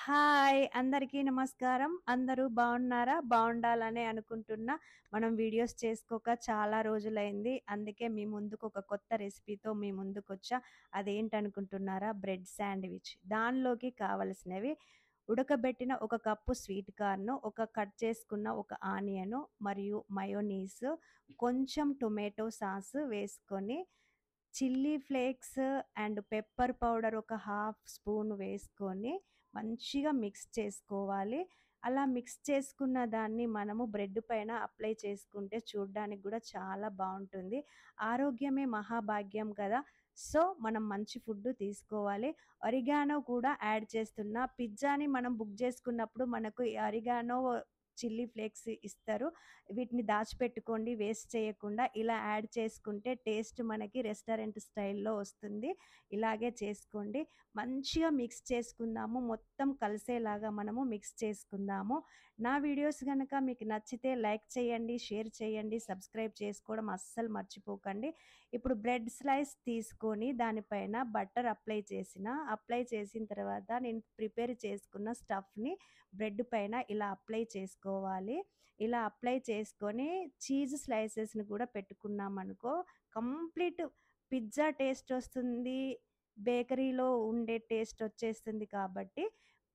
Hi! అందరికీ నమస్కారం. అందరూ బావున్నారా? బావుండాలనే అనుకుంటున్నా. మనం వీడియోస్ చేసుకోక చాలా రోజులైంది. అందుకే మీ ముందుకు ఒక కొత్త రెసిపీతో మీ ముందుకొచ్చా. అదేంటనుకుంటున్నారా? Bread sandwich. దానిలోకి కావలసినవి ఉడకబెట్టిన ఒక కప్పు స్వీట్ కార్న్, ఒక కట్ చేసుకున్న ఒక ఆనియను మరియు మయోనీస్, కొంచెం టొమాటో సాస్ వేసుకొని chilli flakes and pepper powder ఒక హాఫ్ స్పూన్ వేసుకొని మంచిగా మిక్స్ చేసుకోవాలి. అలా మిక్స్ చేసుకున్న దాన్ని మనము బ్రెడ్ పైన అప్లై చేసుకుంటే చూడ్డానికి గూడా చాలా బావుంటుంది. ఆరోగ్యమే మహాభాగ్యం కదా! సో, మనం మంచి ఫుడ్ తీసుకోవాలి. ఒరిగానో కూడా యాడ్ చేస్తున్నా. పిజ్జాని మనం బుక్ చేసుకున్నప్పుడు మనకు ఈ ఒరిగానో, చిల్లీ ఫ్లేక్స్ ఇస్తారు. వీటిని దాచిపెట్టుకోండి వేస్ట్ చేయకుండా. ఇలా యాడ్ చేసుకుంటే టేస్ట్ మనకి రెస్టారెంట్ స్టైల్‌లో వస్తుంది. ఇలాగే చేసుకోండి. మంచిగా మిక్స్ చేసుకుందాము. మొత్తం కలిసేలాగా మనము మిక్స్ చేసుకుందాము. నా వీడియోస్ గనక మీకు నచ్చితే లైక్ చేయండి, షేర్ చేయండి, సబ్స్క్రైబ్ చేసుకోవడం అస్సలు మర్చిపోకండి. ఇప్పుడు బ్రెడ్ స్లైస్ తీసుకొని దానిపైన బటర్ అప్లై చేసిన తర్వాత నేను ప్రిపేర్ చేసుకున్న స్టఫ్‌ని బ్రెడ్ పైన ఇలా అప్లై చేసుకోవాలి. ఇలా అప్లై చేసుకొని చీజ్ స్లైసెస్‌ని కూడా పెట్టుకున్నామనుకో కంప్లీట్ పిజ్జా టేస్ట్ వస్తుంది. బేకరీలో ఉండే టేస్ట్ వచ్చేస్తుంది కాబట్టి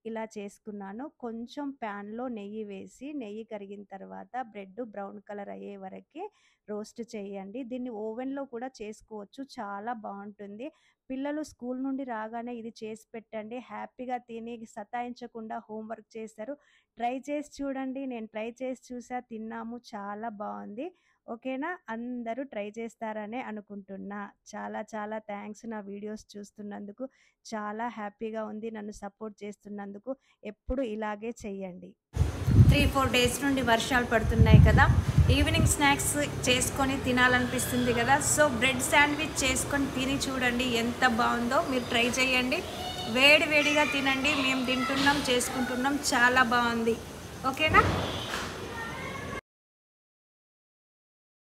ఇలా చేసుకున్నాను. కొంచెం ప్యాన్‌లో నెయ్యి వేసి, నెయ్యి కరిగిన తర్వాత బ్రెడ్ బ్రౌన్ కలర్ అయ్యే వరకి రోస్ట్ చేయండి. దీన్ని ఓవెన్‌లో కూడా చేసుకోవచ్చు. చాలా బావుంటుంది. పిల్లలు స్కూల్ నుండి రాగానే ఇది చేసి పెట్టండి. హ్యాపీగా తిని సతాయించకుండా హోంవర్క్ చేస్తారు. ట్రై చేసి చూడండి. నేను ట్రై చేసి చూసా, తిన్నాము. చాలా బావుంది. ఓకేనా? అందరూ ట్రై చేస్తారనే అనుకుంటున్నా. చాలా చాలా థ్యాంక్స్ నా వీడియోస్ చూస్తున్నందుకు. చాలా హ్యాపీగా ఉంది నన్ను సపోర్ట్ చేస్తున్నందుకు. ఎప్పుడు ఇలాగే చెయ్యండి. 3, 4 డేస్ నుండి వర్షాలు పడుతున్నాయి కదా! ఈవినింగ్ స్నాక్స్ చేసుకొని తినాలనిపిస్తుంది కదా! సో, బ్రెడ్ శాండ్‌విచ్ చేసుకొని తిని చూడండి ఎంత బావుందో. మీరు ట్రై చేయండి. వేడి వేడిగా తినండి. మేము తింటున్నాం, చేసుకుంటున్నాం. చాలా బావుంది. ఓకేనా?